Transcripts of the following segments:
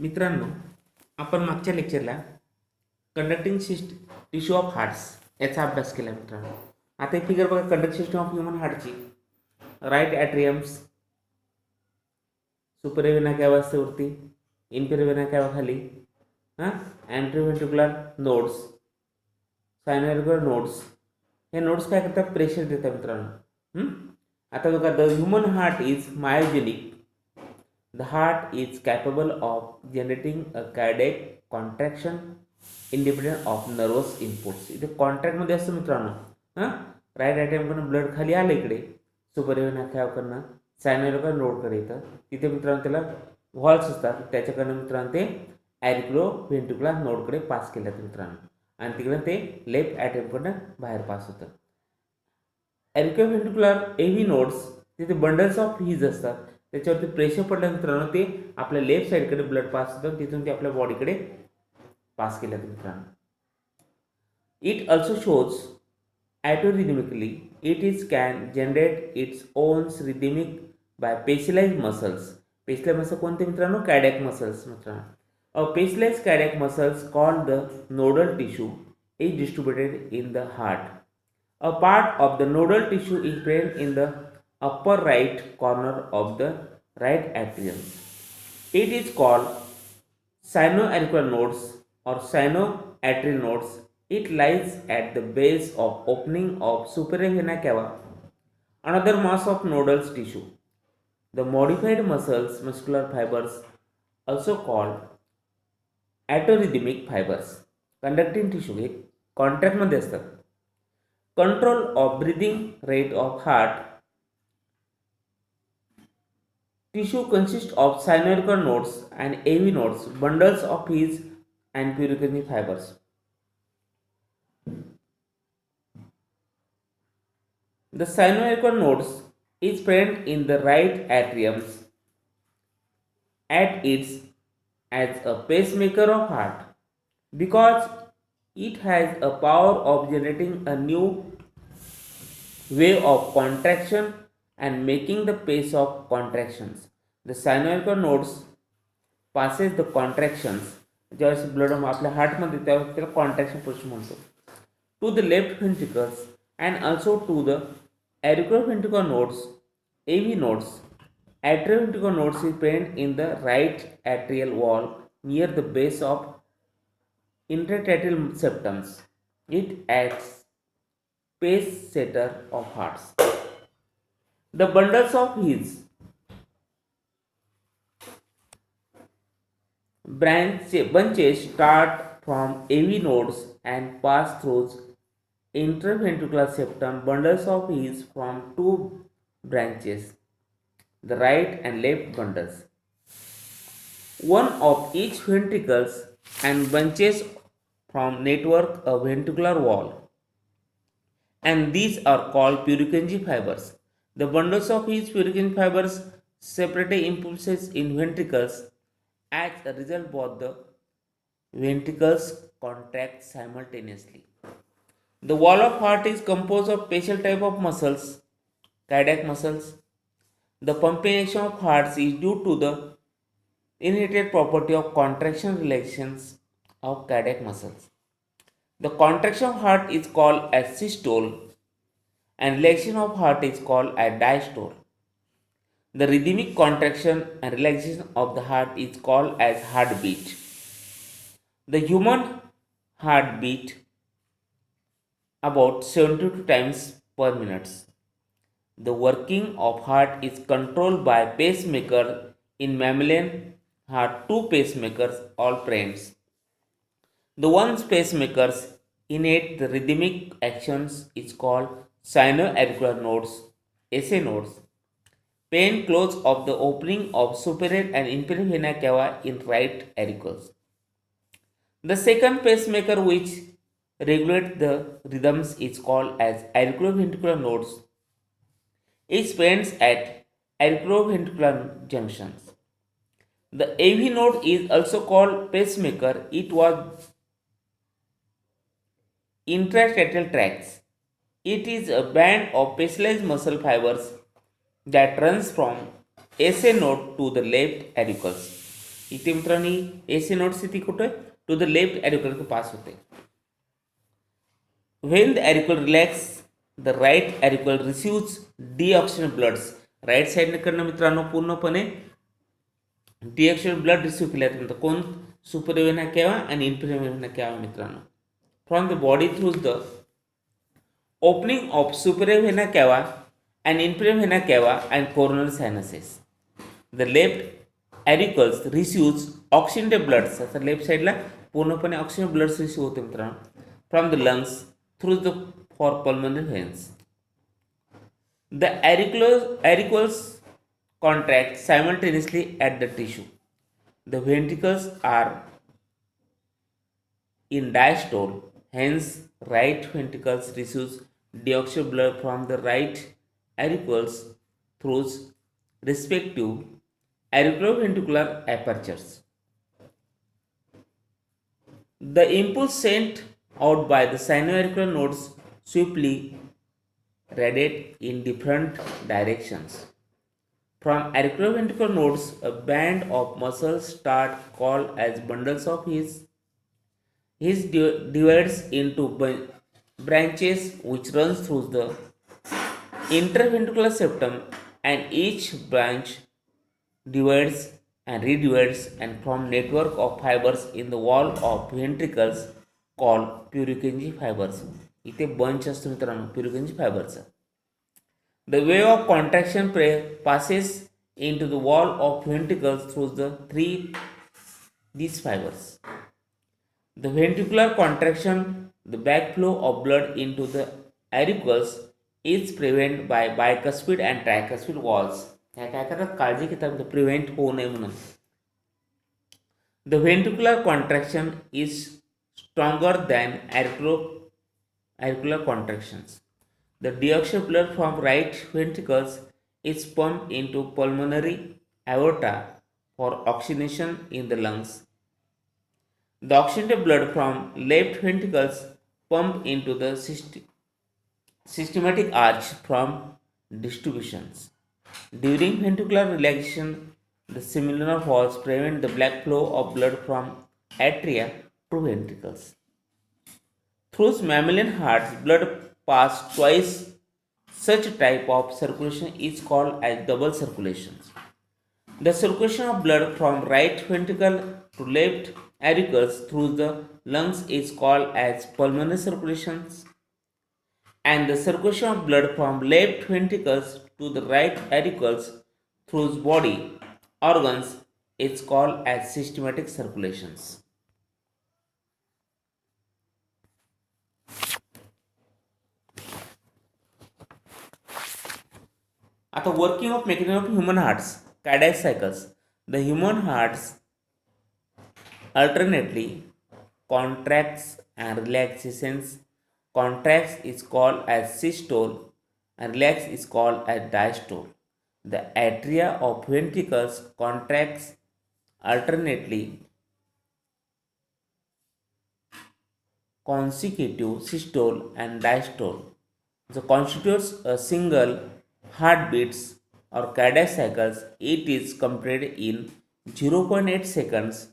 मित्रांनो, आपण मागच्या लेक्चरला कंडक्टिंग टिश्यू ऑफ हार्ट्स याचा अभ्यास केला मित्रांनो. आता एक फिगर बघा, कंडक्टिंग सिस्टम ऑफ ह्युमन हार्टची. Right atriums, superior vena cava वरती, इन्फिरियर वेना कॅवा खाली, अँट्रोव्हेंट्रिक्युलर नोड्स, सायनोव्हेरिकुलर नोड्स. हे नोड्स काय करतात? प्रेशर देतात मित्रांनो. आता बघा, the human heart is myogenic. The heart is capable of generating a cardiac contraction independent of nervous inputs. इथे कॉन्ट्रॅक्टमध्ये असतं मित्रांनो. राईट ॲटॅमकडनं ब्लड खाली आलं इकडे, सुपरियर नाख्याकडनं सायनोव्हेरिकुलर नोडकडे येतं. तिथे मित्रांनो त्याला व्हॉल्स असतात, त्याच्याकडनं मित्रांनो ते ॲरिक्रोव्हेंट्रिक्युलर नोडकडे पास केलं जातं मित्रांनो, आणि तिकडे ते लेफ्ट ॲटॅमकडनं बाहेर पास होतं. ॲरिक्रोव्हेंट्रिक्युलर एव्ही नोड्स, तिथे बंडल्स ऑफ हीज असतात. त्याच्यावरती प्रेशर पडलं मित्रांनो, ते आपल्या लेफ्ट साईडकडे ब्लड पास होतं, तिथून ते आपल्या बॉडीकडे पास केलं जातं मित्रांनो. It also shows autorhythmically. It is can generate its owns rhythmic by specialised muscles. Specialised muscle कोणते मित्रांनो? कार्डियक मसल्स मित्रांनो. Specialised cardiac muscles called the nodal tissue is distributed in the heart. A part of the nodal tissue is present in the upper right corner of the right atrium. It is called sinoauricular nodes or sinoatrial nodes. It lies at the base of opening of superior vena cava, another mass of nodal tissue. The modified muscular fibers, also called atorhythmic fibers, conducting tissue hey contract मध्ये असतात. Control of breathing rate of heart tissue consists of synovial nodes and AV nodes, bundles of His and Purkinje fibers. The synovial nodes is present in the right atriums at its as a pacemaker of heart because it has a power of generating a new wave of contraction and making the pace of contractions. The synovial nodes passes the contractions, ज्यावेळेस blood आपल्या हार्टमध्ये त्यावेळेस त्याला contraction push म्हणतो, to the left ventricles and also to the auriculoventricular nodes, AV nodes. Atrioventricular nodes is present in the right atrial wall near the base of interstitial septums. It acts pace setter of hearts. The bundles of His bunches start from AV nodes and pass through interventricular septum. Bundles of His from two branches, the right and left bundles, one of each ventricles, and bunches from network a ventricular wall, and these are called Purkinje fibers. The bundles of each Purkinje fibers separate impulses in ventricles. As a result, both the ventricles contract simultaneously. The wall of heart is composed of special type of muscles, cardiac muscles. The pumping action of hearts is due to the inherited property of contraction relaxations of cardiac muscles. The contraction of heart is called as systole and relaxation of heart is called as diastole. The rhythmic contraction and relaxation of the heart is called as heartbeat. The human heart beat about 72 times per minute. The working of heart is controlled by pacemaker. In mammalian heart, two pacemakers all present. The one pacemakers innate the rhythmic actions is called sinoauricular nodes, SA nodes. Pain close of the opening of superior and inferior vena cava in right auricles. The second pacemaker which regulates the rhythms is called as auriculoventricular nodes. It spends at auriculoventricular junctions. The AV node is also called pacemaker. It was interstitial tracts. It is a band of specialized muscle fibers that runs from SA node to the left auricles. इथे मित्रांनो AC nodes ती कुठे to the left ॲरिक्युलर पास होते. When the auricle relax, the right auricle receives deoxygenated bloods. Right साईडकडनं मित्रांनो पूर्णपणे डिऑक्सिजन blood receive केल्यानंतर कोण सुपरियर व्हेना केवा आणि इन्फिरियर व्हेना केवा मित्रांनो from the body through the opening of superior Vena केवा and inferior vena cava and coronary sinuses. The left auricles receives oxygenated blood. आता लेफ्ट साईडला पूर्णपणे ऑक्सिजन ब्लड रिसिव्ह होते मित्रांनो from the lungs through the for pulmonary व्हेन्स. The auricles contract simultaneously at the tissue. The ventricles are in diastole, hence right ventricles receives deoxygenated blood from the right auricles through respective auriculoventricular apertures. The impulse sent out by the sinoauricular nodes swiftly radiate in different directions. From auriculoventricular nodes, a band of muscles start called as bundles of his divides into branches which runs through the interventricular septum, and each branch divides and redivides and form network of fibers in the wall of ventricles called Purkinje fibers. इथे bunch असतो मित्रांनो Purkinje fibers. The wave of contraction passes into the wall of ventricles through these fibers. The ventricular contraction, the backflow of blood into the auricles is prevented by bicuspid and tricuspid walls. ह्या काय करतात काळजी घेतात prevent होऊ नये म्हणून. The ventricular contraction is stronger than auricular contractions. The deoxygenated blood from right ventricles is pumped into pulmonary aorta for oxygenation in the lungs. The oxygenated blood from left ventricles pumped into the systematic arch from distributions. During ventricular relaxation, the semilunar walls prevent the black flow of blood from atria to ventricles. Through mammalian hearts, blood passes twice. Such type of circulation is called as double circulation. The circulation of blood from right ventricle to left auricles through the lungs is called as pulmonary circulations. And the circulation of blood from left ventricles to the right auricles through body organs is called as systematic circulations. आता working of mechanism of human hearts, cardiac cycles. The human hearts alternately contracts and relaxations. Contracts is called as systole and relax is called as diastole. The atria of ventricles contracts alternately consecutive systole and diastole. The constitutes a single heartbeats or cardiac cycles. It is completed in 0.8 seconds.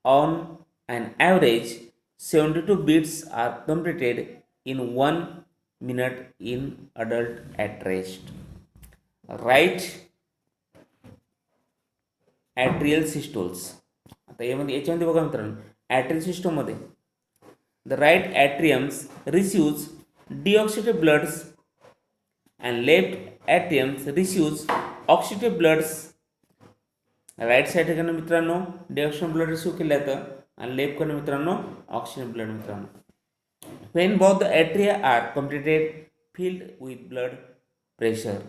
On an average, 72 beats are completed in 1 minute in adult at rest. Right atrial systoles. आता याच्यामध्ये बघा मित्रांनो atrial systole मध्ये the right atrium receives deoxygenated bloods and left atrium receives oxygenated bloods. Right साईडकडनं मित्रांनो deoxygen blood receive केलं जातं आणि लेफ्टकडनं मित्रांनो ऑक्सिजन ब्लड मित्रांनो. When both the atria are completed, filled with blood, pressure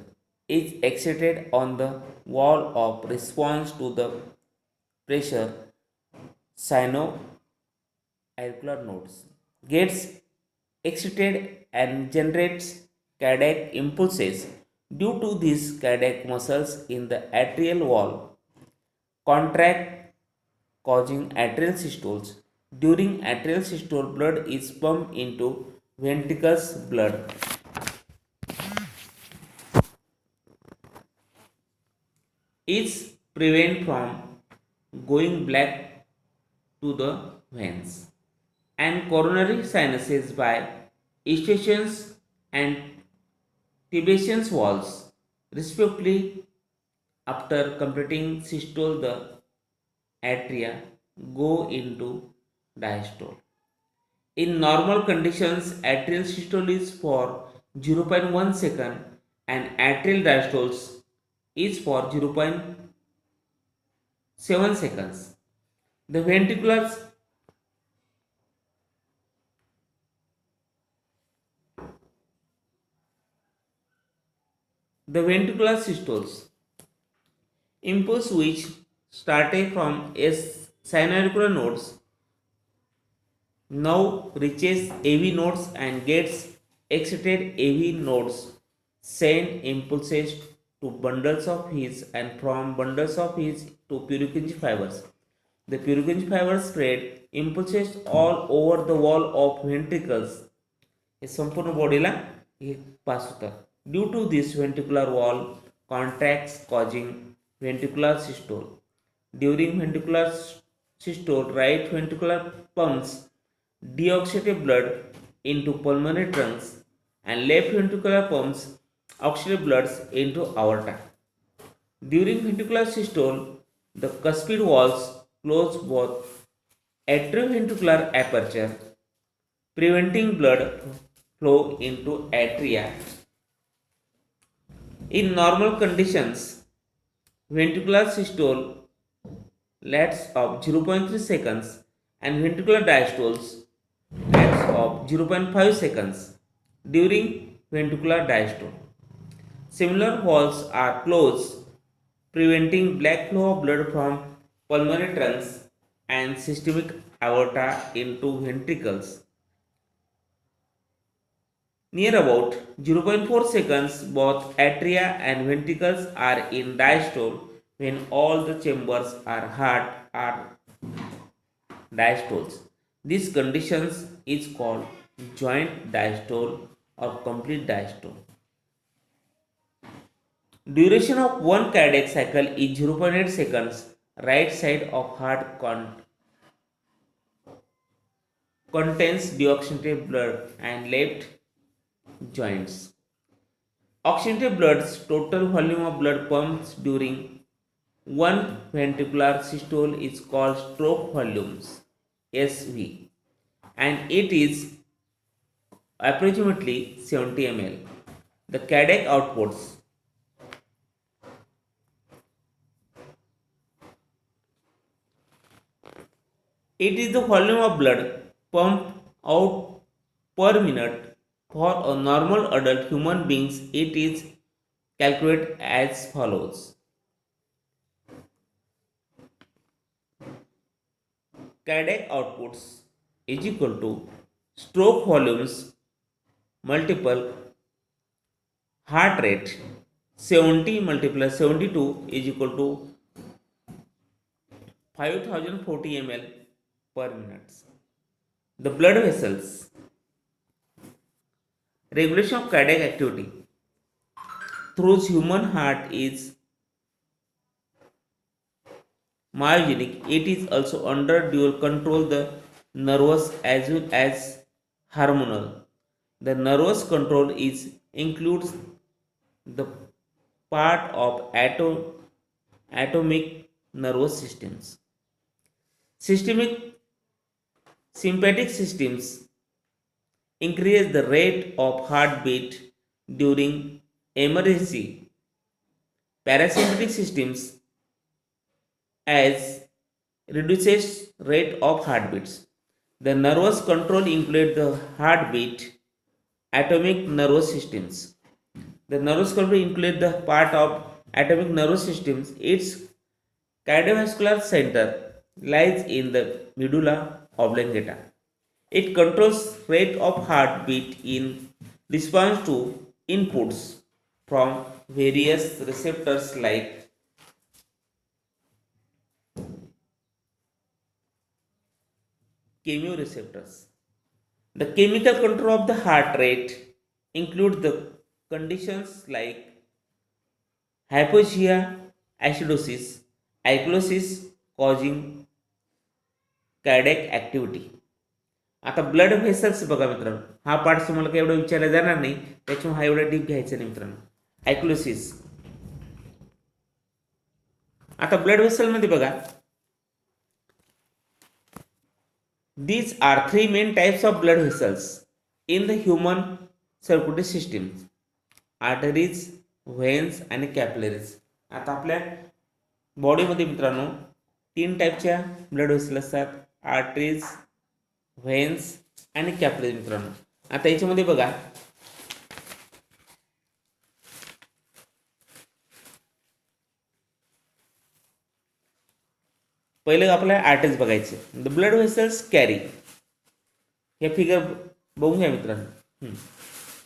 is exerted on the wall of response to the pressure. Sinoauricular nodes gets excited and generates cardiac impulses. Due to these, cardiac muscles in the atrial wall contract, causing atrial systoles. During atrial systole, blood is pumped into ventricles. Blood is prevent from going black to the veins, and coronary sinuses by Eustachian's and Tibetan walls, respectively. After completing systole, the atria go into diastole. In normal conditions, atrial systole is for 0.1 second and atrial diastole is for 0.7 seconds. The ventricular systoles impulse which started from S synauricular nodes now reaches AV nodes and gets excited. AV nodes send impulses to bundles of his and from bundles of his to Purkinje fibers. The Purkinje fibers spread impulses all over the wall of ventricles. हे संपूर्ण बॉडीला हे pass होतात. Due to this ventricular wall contracts causing ventricular systole. During ventricular systole, right ventricular pumps deoxygenated blood into pulmonary trunks and left ventricular pumps oxygenated blood into aorta. During ventricular systole, the cuspid walls close both atrioventricular aperture, preventing blood flow into atria. In normal conditions, ventricular systole lasts of 0.3 seconds and ventricular diastoles lasts of 0.5 seconds during ventricular diastole. Similar walls are closed, preventing black flow of blood from pulmonary trunks and systemic aorta into ventricles. Near about 0.4 seconds, both atria and ventricles are in diastole when all the chambers are hard are diastoles. This condition is called joint diastole or complete diastole. Duration of one cardiac cycle is 0.8 seconds. Right side of heart contains deoxygenated blood and left joints. Oxygenated blood's total volume of blood pumped during one ventricular systole is called stroke volumes SV, and it is approximately 70 ml. The cardiac outputs it is the volume of blood pumped out per minute. For a normal adult human beings, it is calculated as follows. Cardiac outputs is equal to stroke volumes multiple heart rate. 70 multiplied 72 is equal to 5040 ml per minute. The blood vessels. Regulation of cardiac activity through human heart is myogenic. It is also under dual control, the nervous as well as hormonal. The nervous control is includes the part of atomic nervous systems. Systemic sympathetic systems increase the rate of heartbeat during emergency. Parasympathetic systems as reduces rate of heartbeats. The nervous control include the heartbeat, atomic nervous systems. The nervous control include the part of atomic nervous systems. Its cardiovascular center lies in the medulla oblongata. It controls rate of heartbeat in response to inputs from various receptors like chemoreceptors. The chemical control of the heart rate include the conditions like hypoxia, acidosis, alkalosis, causing cardiac activity. आता blood vessels बघा मित्रांनो, हा part तुम्हाला काही एवढं विचारला जाणार नाही, त्याच्यामुळे हा एवढा डीप घ्यायचा नाही मित्रांनो. ॲक्युलोसिस. आता ब्लड व्हेसलमध्ये बघा, these are three main types of blood vessels in the human circulatory system: arteries, veins आणि कॅपिलरीज. आता आपल्या बॉडीमध्ये मित्रांनो 3 टाईपच्या ब्लड व्हेसल असतात: आर्टरीज, व्हेन्स आणि कॅपिलरीज मित्रांनो. आता याच्यामध्ये बघा, पहिलं आपल्याला आर्टरीज बघायचे. द ब्लड व्हेसल्स कॅरी, हे फिगर बघून घ्या मित्रांनो.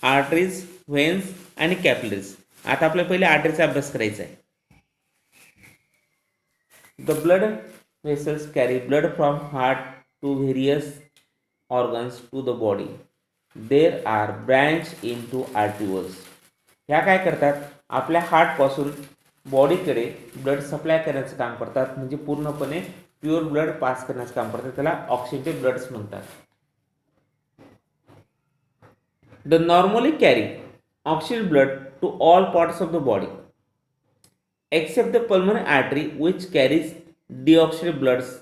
आर्टरीज, व्हेन्स आणि कॅपिलरीज. आता आपल्याला पहिले आर्टरीचा अभ्यास करायचा आहे. The blood vessels carry blood from heart to various organs to the body. There are branch in to arterioles. ह्या काय करतात, आपल्या हार्टपासून बॉडीकडे ब्लड सप्लाय करण्याचं काम करतात, म्हणजे पूर्णपणे प्युअर ब्लड पास करण्याचं काम करतात. त्याला ऑक्सिजनेटेड ब्लड्स म्हणतात. The normally carry oxygen blood to all parts of the body except the pulmonary artery which carries deoxidated bloods.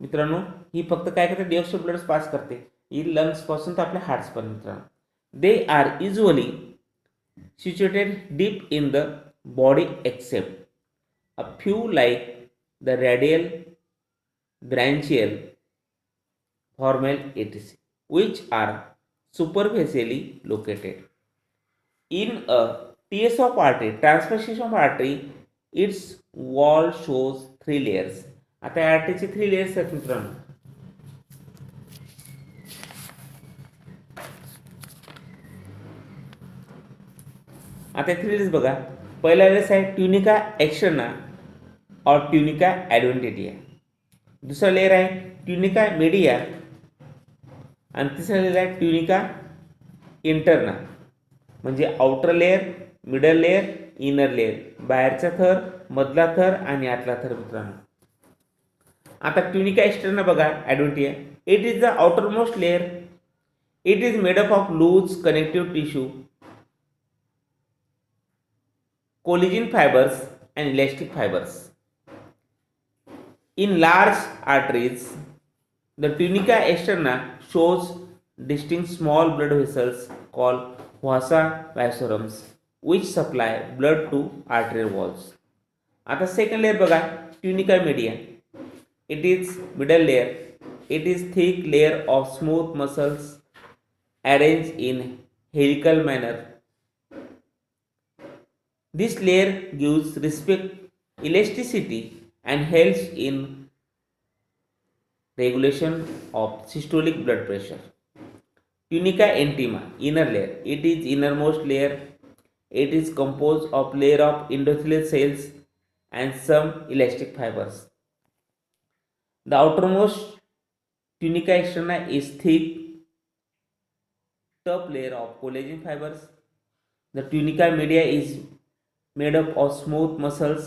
मित्रांनो, ही फक्त काय करते, डिऑक्सिडेटेड ब्लड्स पास करते. ही लंग्सपासून तर आपल्या हार्ट्सपर्यंत मित्रांनो. They are usually situated deep in the body except a few like the radial, branchial, formal etc., which are superficially located. In a TS of artery, transposition of artery, its wall shows 3 layers. आता आर्टरीचे 3 layers आहेत मित्रांनो. आता 3 layers बघा. पहिला layers आहे tunica एक्स्टर्ना और tunica ॲडव्हेंटिटिया. दुसरा layer आहे ट्युनिका मीडिया आणि तिसरा लेयर आहे ट्युनिका इंटरना, म्हणजे outer layer, middle layer, inner layer. बाहेरचा थर, मधला थर आणि आतला थर मित्रांनो. आता ट्युनिका एक्स्टर्ना बघा, adventitia. It is the outermost layer. It is made up of loose connective tissue, collagen fibers and elastic fibers. In large arteries, the tunica externa shows distinct small blood vessels called vasa vasorum which supply blood to arterial walls. आता second layer बघा, tunica media. It is middle layer. It is thick layer of smooth muscles arranged in helical manner. This layer gives elasticity and helps in regulation of systolic blood pressure. Tunica intima, inner layer. It is innermost layer. It is composed of layer of endothelial cells and some elastic fibers. The outermost tunica externa is thick, tough layer of collagen fibers. The tunica media is made up of smooth muscles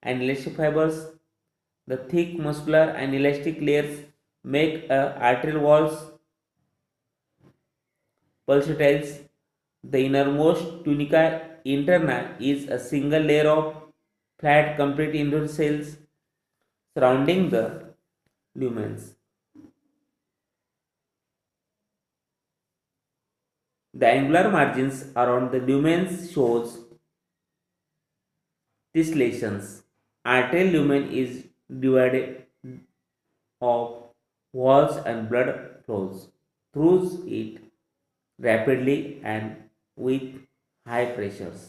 and elastic fibers. The thick muscular and elastic layers make arterial walls pulsatiles. The innermost tunica interna is a single layer of flat complete endothelial cells surrounding the lumens. The angular margins around the lumens shows tessellations. Arterial lumen is divided of walls and blood flows through it rapidly and with high pressures.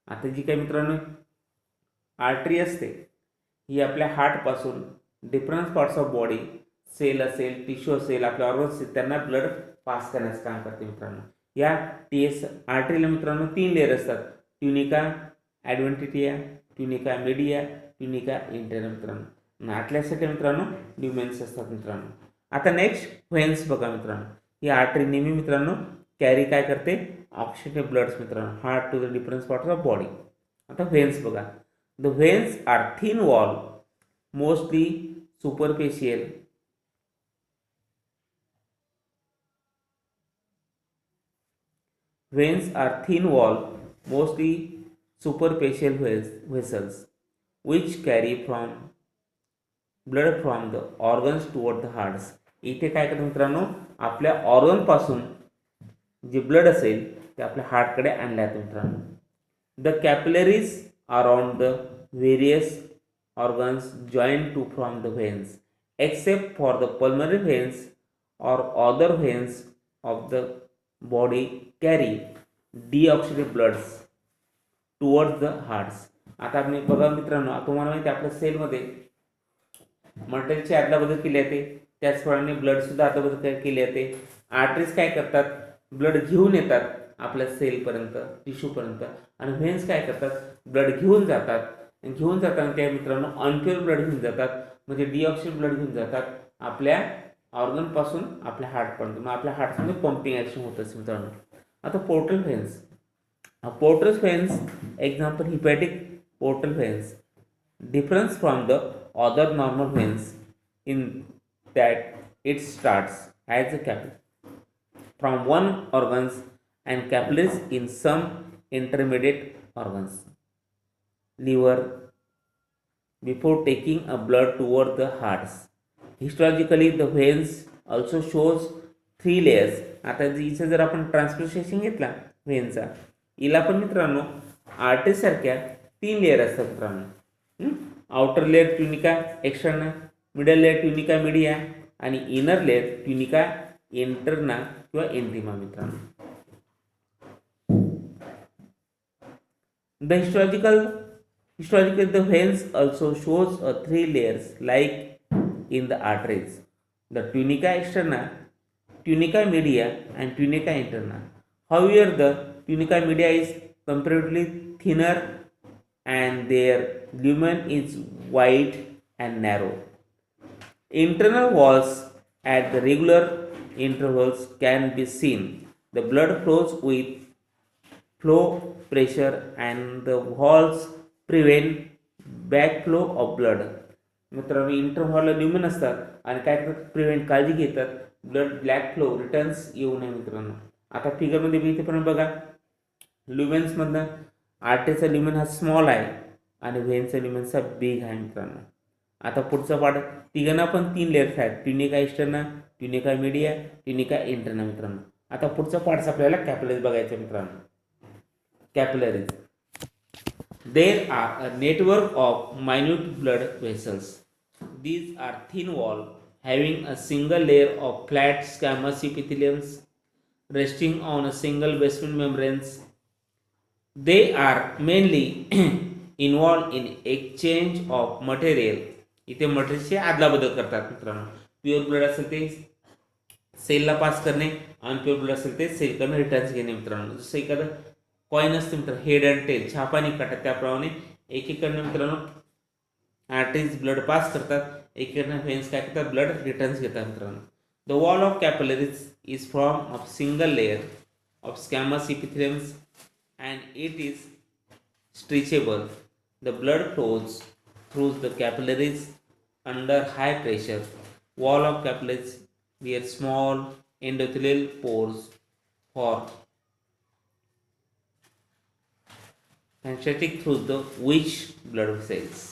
आता जी काही मित्रांनो artery असते, ही आपल्या हार्टपासून different parts of body, cell असेल, tissue असेल, आपल्या ऑर्गन्स असेल, त्यांना ब्लड पास करण्याचं काम करते मित्रांनो. या TS आर्टरीला मित्रांनो 3 लेयर असतात: tunica adventitia, tunica media, tunica interna मित्रांनो. आतल्यासाठी मित्रांनो ल्युमेन्स असतात मित्रांनो. आता नेक्स्ट व्हेन्स बघा मित्रांनो. ही आर्टरी नेहमी मित्रांनो कॅरी काय करते, ऑक्सिजनेटेड ब्लड्स मित्रांनो, heart to the different parts of body. आता व्हेन्स बघा. The veins are thin wall mostly superficial. Veins are thin wall, mostly superficial vessels, which carry from blood from the organs toward the hearts. इथे काय करतात मित्रांनो, आपल्या ऑर्गनपासून जे blood असेल ते आपल्या हार्टकडे आणले जाते मित्रांनो. The capillaries around the various organs join to from the veins except for the pulmonary veins all other veins of the body carry deoxidated bloods towards the hearts. आता आपण बघा मित्रांनो, तुम्हाला माहिती आपल्या सेलमध्ये मटेरियलची अदलाबदल केली जाते, त्याचप्रमाणे ब्लड सुद्धा अदलाबदल केली जाते. आर्टरीज काय करतात, ब्लड घेऊन येतात आपल्या सेलपर्यंत, टिश्यूपर्यंत, आणि व्हेन्स काय करतात, ब्लड घेऊन जातात. घेऊन जाताना त्या मित्रांनो अनप्युअर ब्लड घेऊन जातात, म्हणजे डिऑक्सिड ब्लड घेऊन जातात आपल्या ऑर्गनपासून आपल्या हार्टपर्यंत. मग आपल्या हार्टमध्ये पंपिंग ॲक्शन होत असते मित्रांनो. आता portal veins. Portal veins example hepatic portal veins difference from the other normal veins in that it starts as a capillary from one organs and capillaries in some intermediate organs liver before taking a blood toward the hearts. Histologically the veins also shows three layers. आता इथे जर आपण transportation घेतला व्हेनचा, हिला पण मित्रांनो artery सारख्या 3 layer असतात मित्रांनो. Outer layer tunica externa, middle layer tunica media आणि इनर लेयर ट्युनिका इंटरना किंवा इंटिमा मित्रांनो. The historical the व्हेन्स also shows a 3 layers like in the arteries, the tunica externa, tunica media and tunica interna. However, the tunica media is comparatively thinner and their lumen is wide and narrow. Internal walls at the regular intervals can be seen. The blood flows with flow pressure and the walls prevent backflow of blood. मित्रांनो इंटरव्हॉलला lumen असतात आणि काय करतात, prevent काळजी घेतात blood black flow returns येऊ नये मित्रांनो. आता फिगरमध्ये इथे पण बघा, ल्युमेन्समधनं आर्टरीचा ल्युमेन हा स्मॉल आहे आणि व्हेनचा ल्युमेन हा बिग आहे मित्रांनो. आता पुढचा पार्ट, तिघांना पण 3 लेयर्स आहेत, tunica externa, tunica media, tunica interna मित्रांनो. आता पुढचा पार्ट आपल्याला कॅपिलरीज बघायचं मित्रांनो. Capillaries, there are a network of minute blood vessels. These are thin wall having a single layer of flat squamous epitheliums resting on a single basement membranes. They are mainly involved in exchange of material. इथे मटेरियलची आदलाबदल करतात मित्रांनो. Pure blood असेल ते सेलला पास करणे, अनप्युअर blood असेल ते सेलकडनं returns घेणे मित्रांनो. जसं एखादं कॉईन असते मित्रांनो, हेड अँड टेल, छापा आणि काटा, त्याप्रमाणे एकीकडनं मित्रांनो आर्टरीज ब्लड पास करतात, एकीकडनं व्हेन्स काय करतात, ब्लड रिटर्न्स घेतात मित्रांनो. The wall of capillaries is form of single layer of squamous epitheliums and it is stretchable. The blood flows through the capillaries under high pressure. Wall of capillaries bear small endothelial pores for penetrating through the which blood cells.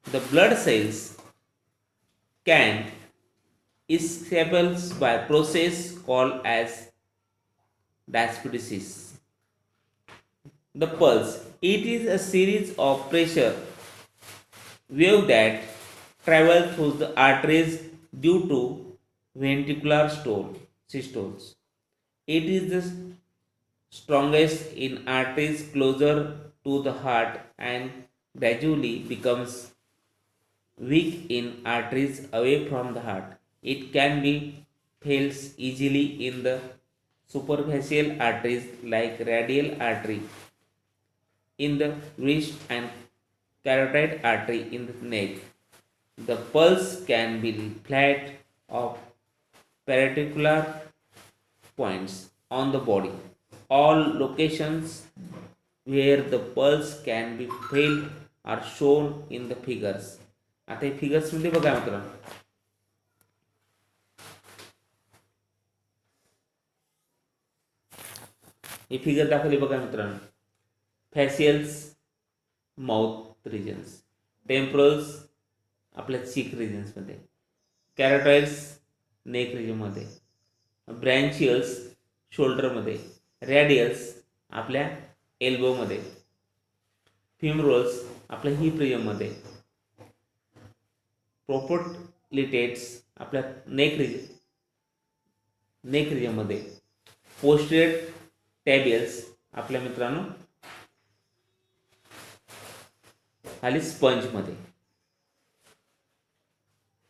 The blood cells can escape by process called as diastasis. The pulse, it is a series of pressure waves that travel through the arteries due to ventricular systoles. It is the strongest in arteries closer to the heart and gradually becomes weak in arteries away from the heart. It can be felt easily in the superficial arteries like radial artery in the wrist and carotid artery in the neck. The pulse can be flat of particular points on the body. All locations where the pulse can be felt are shown in the figures. आता हे फिगर्समध्ये बघा मित्रांनो, हे figure दाखवले बघा मित्रांनो. फॅशियल्स mouth reasons, टेम्परल्स आपल्या चीक रिजन्समध्ये, कॅरोटॉइड्स नेक रिजनमध्ये, ब्रँचियल्स शोल्डरमध्ये, रॅडियल्स आपल्या एल्बोमध्ये, फिमरोल्स आपल्या हिप रिजनमध्ये, प्रोपोलिटेट्स आपल्या नेक रिजनमध्ये, पोस्टेरियर टॅबियल्स आपल्या मित्रांनो खाली स्पंजमध्ये,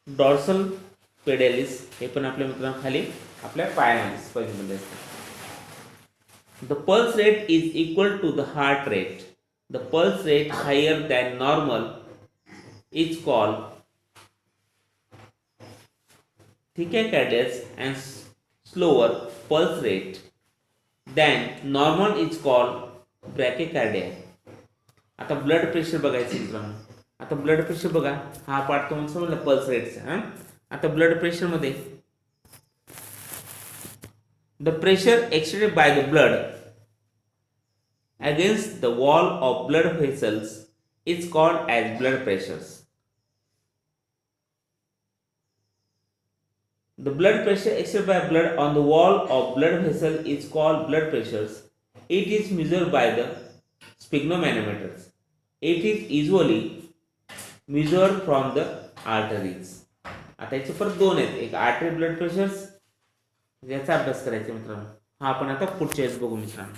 डॉर्सल पेडॅलिस हे पण आपल्या मित्रांनो खाली आपल्या पायामध्ये स्पंजमध्ये असते. The pulse rate is equal to the heart rate. The pulse rate higher than normal is called tachycardias and slower pulse rate than normal is called bradycardia. आता ब्लड प्रेशर बघायचं मित्रांनो. आता ब्लड प्रेशर बघा, हा part तुम्हाला समजला pulse रेटचा. आता blood pressure मध्ये the pressure extended by the blood against the wall of blood vessels is called as blood pressures. The blood pressure exerted by blood on the wall of blood vessel is called blood pressures. It is measured by the sphygmomanometers. It is usually measured from the arteries. आता याचे परत दोन आहेत, एक artery blood pressures, याचा अभ्यास करायचा मित्रांनो. हा आपण आता पुढच्या वेळेस बघू मित्रांनो.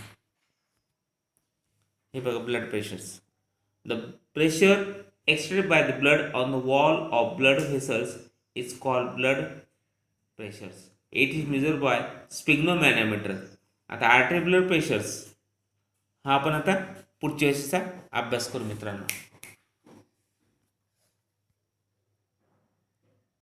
हे बघा blood pressures. The pressure extended by the blood on the wall of blood vessels is called blood pressures. It is measured by sphygmomanometer. आता आर्टरी ब्लड प्रेशर्स हा आपण आता पुढच्या वेळेसचा अभ्यास करू मित्रांनो.